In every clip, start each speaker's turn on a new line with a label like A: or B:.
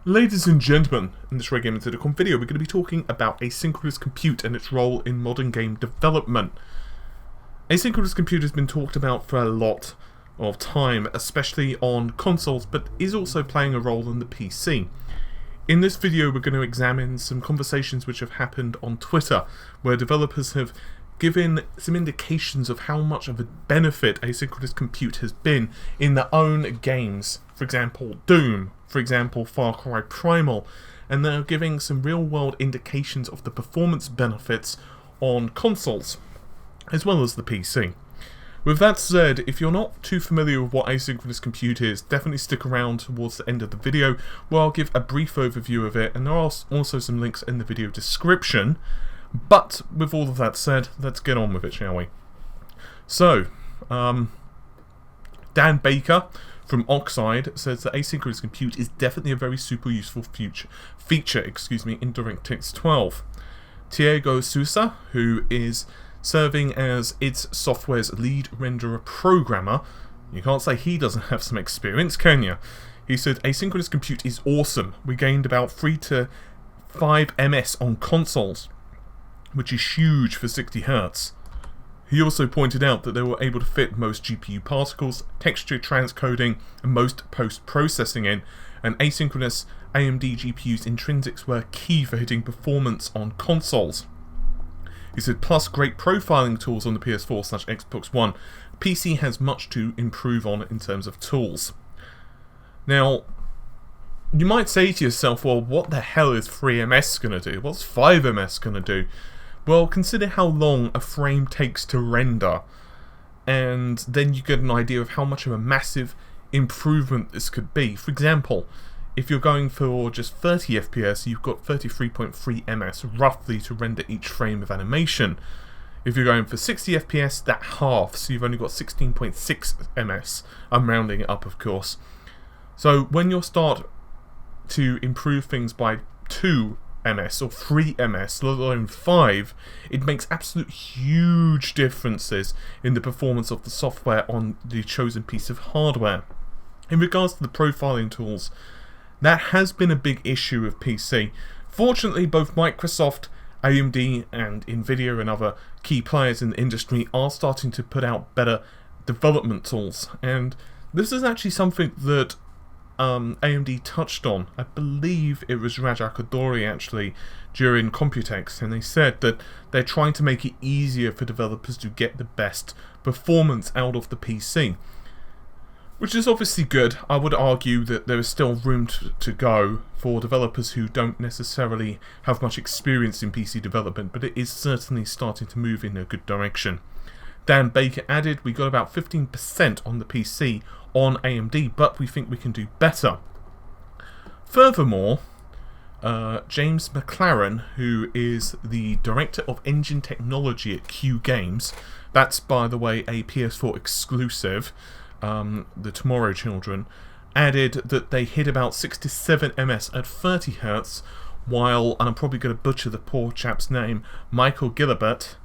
A: Ladies and gentlemen, in this Red Gaming Telecom video, we're going to be talking about asynchronous compute and its role in modern game development. Asynchronous compute has been talked about for a lot of time, especially on consoles, but is also playing a role in the PC. In this video, we're going to examine some conversations which have happened on Twitter, where developers have given some indications of how much of a benefit asynchronous compute has been in their own games. For example, Doom. For example, Far Cry Primal. And they're giving some real-world indications of the performance benefits on consoles, as well as the PC. With that said, if you're not too familiar with what asynchronous compute is, definitely stick around towards the end of the video, where I'll give a brief overview of it, and there are also some links in the video description. But, with all of that said, let's get on with it, shall we? So, Dan Baker from Oxide says that asynchronous compute is definitely a very super useful feature in DirectX 12. Tiago Sousa, who is serving as id Software's lead renderer programmer, you can't say he doesn't have some experience, can you? He said, asynchronous compute is awesome. We gained about 3 to 5 ms on consoles, which is huge for 60 Hz. He also pointed out that they were able to fit most GPU particles, texture transcoding, and most post-processing in, and asynchronous AMD GPU's intrinsics were key for hitting performance on consoles. He said, plus great profiling tools on the PS4/Xbox One. PC has much to improve on in terms of tools. Now, you might say to yourself, well, what the hell is 3ms going to do? What's 5ms going to do? Well, consider how long a frame takes to render, and then you get an idea of how much of a massive improvement this could be. For example, if you're going for just 30 FPS, you've got 33.3 ms roughly to render each frame of animation. If you're going for 60 FPS, that halves, so you've only got 16.6 ms. I'm rounding it up, of course. So when you start to improve things by 2 ms or 3 ms, let alone 5, it makes absolute huge differences in the performance of the software on the chosen piece of hardware. In regards to the profiling tools, that has been a big issue with PC. Fortunately, both Microsoft, AMD and Nvidia and other key players in the industry are starting to put out better development tools, and this is actually something that AMD touched on. I believe it was Raja Koduri actually during Computex, and they said that they're trying to make it easier for developers to get the best performance out of the PC, which is obviously good. I would argue that there is still room to go for developers who don't necessarily have much experience in PC development, but it is certainly starting to move in a good direction. Dan Baker added, we got about 15% on the PC on AMD, but we think we can do better. Furthermore, James McLaren, who is the Director of Engine Technology at Q Games, that's by the way a PS4 exclusive, the Tomorrow Children, added that they hit about 67 ms at 30 Hz, while, and I'm probably going to butcher the poor chap's name, Michael Gilbert,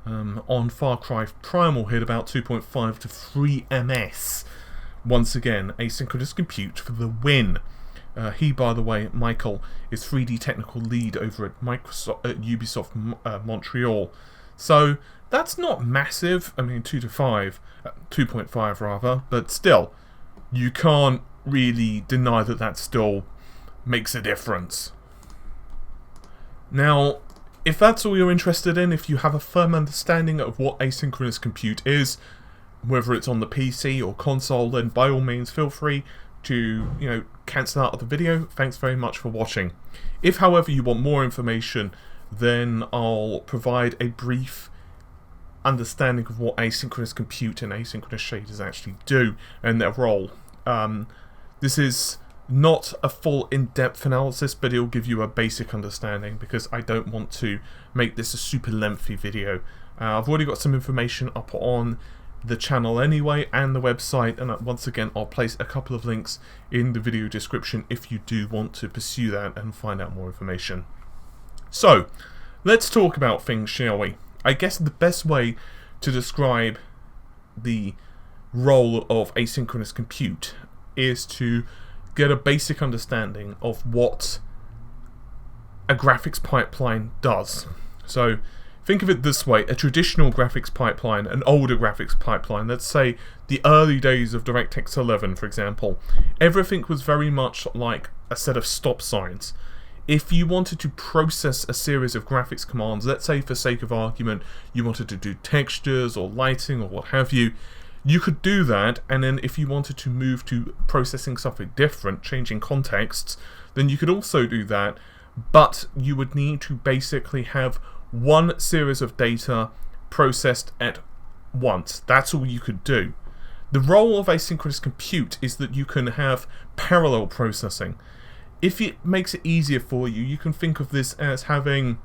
A: on Far Cry Primal hit about 2.5 to 3 ms. Once again, asynchronous compute for the win. He, by the way, Michael, is 3D technical lead over at Ubisoft Montreal. So that's not massive. I mean, 2.5 rather, but still, you can't really deny that that still makes a difference. Now, if that's all you're interested in, if you have a firm understanding of what asynchronous compute is, whether it's on the PC or console, then by all means feel free to, cancel out of the video. Thanks very much for watching. If, however, you want more information, then I'll provide a brief understanding of what asynchronous compute and asynchronous shaders actually do and their role. This is not a full in-depth analysis, but it'll give you a basic understanding because I don't want to make this a super lengthy video. I've already got some information up on the channel anyway and the website, and once again I'll place a couple of links in the video description if you do want to pursue that and find out more information. So, let's talk about things, shall we? I guess the best way to describe the role of asynchronous compute is to get a basic understanding of what a graphics pipeline does. So think of it this way: a traditional graphics pipeline, an older graphics pipeline, let's say the early days of DirectX 11 for example, everything was very much like a set of stop signs. If you wanted to process a series of graphics commands, let's say for sake of argument you wanted to do textures or lighting or what have you, you could do that, and then if you wanted to move to processing something different, changing contexts, then you could also do that, but you would need to basically have one series of data processed at once. That's all you could do. The role of asynchronous compute is that you can have parallel processing. If it makes it easier for you, you can think of this as having,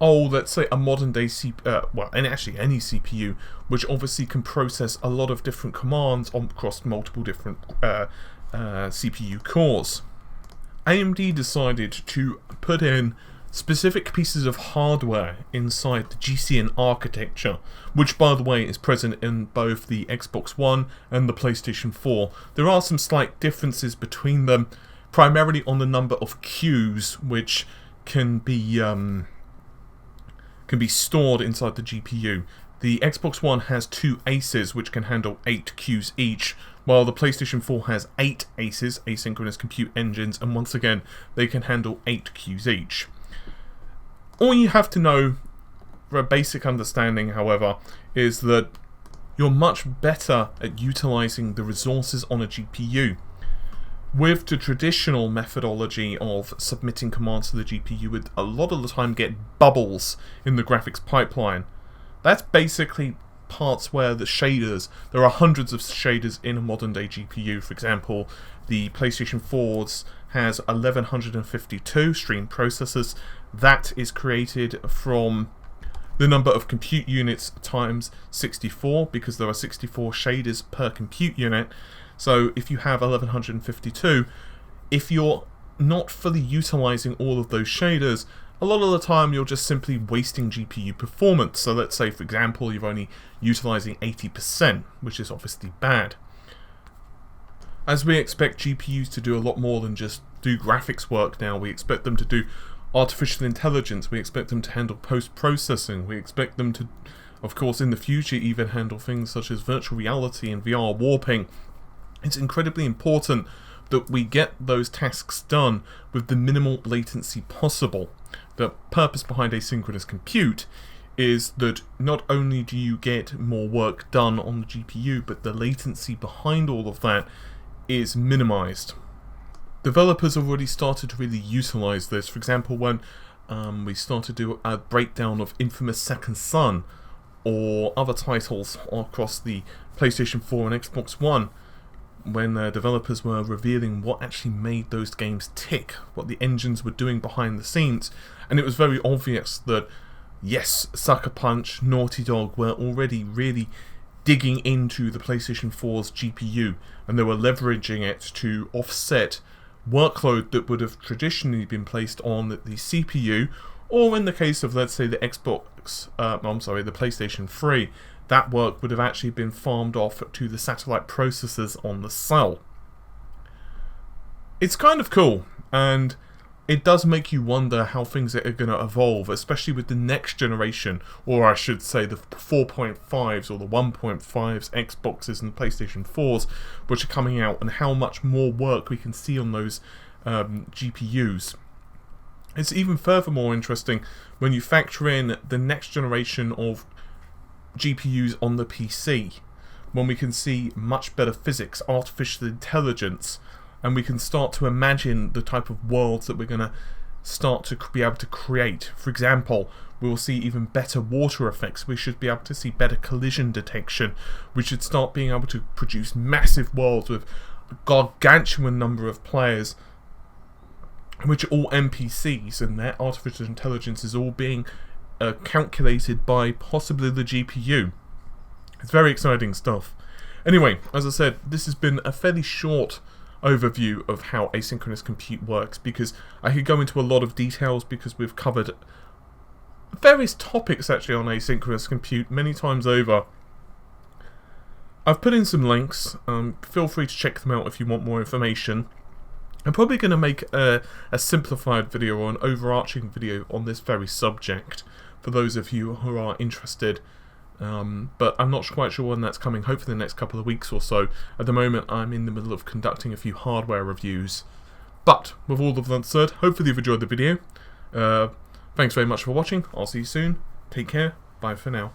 A: let's say a modern day and actually any CPU, which obviously can process a lot of different commands across multiple different CPU cores. AMD decided to put in specific pieces of hardware inside the GCN architecture, which by the way is present in both the Xbox One and the PlayStation 4. There are some slight differences between them, primarily on the number of queues which can be stored inside the GPU. The Xbox One has 2 ACEs which can handle 8 queues each, while the PlayStation 4 has 8 ACEs, asynchronous compute engines, and once again they can handle 8 queues each. All you have to know for a basic understanding, however, is that you're much better at utilizing the resources on a GPU. With the traditional methodology of submitting commands to the GPU, you would a lot of the time get bubbles in the graphics pipeline. That's basically parts where the shaders, there are hundreds of shaders in a modern day GPU. For example, the PlayStation 4's has 1152 stream processors. That is created from the number of compute units times 64, because there are 64 shaders per compute unit. So if you have 1152, if you're not fully utilizing all of those shaders, a lot of the time you're just simply wasting GPU performance. So let's say, for example, you're only utilizing 80%, which is obviously bad. As we expect GPUs to do a lot more than just do graphics work now, we expect them to do artificial intelligence, we expect them to handle post-processing, we expect them to, of course, in the future even handle things such as virtual reality and VR warping. It's incredibly important that we get those tasks done with the minimal latency possible. The purpose behind asynchronous compute is that not only do you get more work done on the GPU, but the latency behind all of that is minimized. Developers have already started to really utilize this. For example, when we started to do a breakdown of Infamous Second Son or other titles across the PlayStation 4 and Xbox One, when developers were revealing what actually made those games tick, what the engines were doing behind the scenes, and it was very obvious that, yes, Sucker Punch, Naughty Dog were already really digging into the PlayStation 4's GPU, and they were leveraging it to offset workload that would have traditionally been placed on the CPU, or in the case of, let's say, the PlayStation 3, that work would have actually been farmed off to the satellite processors on the cell. It's kind of cool, and it does make you wonder how things are going to evolve, especially with the next generation, or I should say the 4.5s or the 1.5s Xboxes and PlayStation 4s, which are coming out, and how much more work we can see on those GPUs. It's even furthermore interesting when you factor in the next generation of GPUs on the PC, when we can see much better physics, artificial intelligence, and we can start to imagine the type of worlds that we're going to start to be able to create. For example, we will see even better water effects, we should be able to see better collision detection, we should start being able to produce massive worlds with a gargantuan number of players, which are all NPCs, and their artificial intelligence is all being calculated by possibly the GPU. It's very exciting stuff. Anyway, as I said, this has been a fairly short overview of how asynchronous compute works, because I could go into a lot of details, because we've covered various topics actually on asynchronous compute many times over. I've put in some links. Feel free to check them out if you want more information. I'm probably going to make a simplified video or an overarching video on this very subject for those of you who are interested. But I'm not quite sure when that's coming. Hopefully the next couple of weeks or so. At the moment, I'm in the middle of conducting a few hardware reviews. But with all of that said, hopefully you've enjoyed the video. Thanks very much for watching. I'll see you soon. Take care. Bye for now.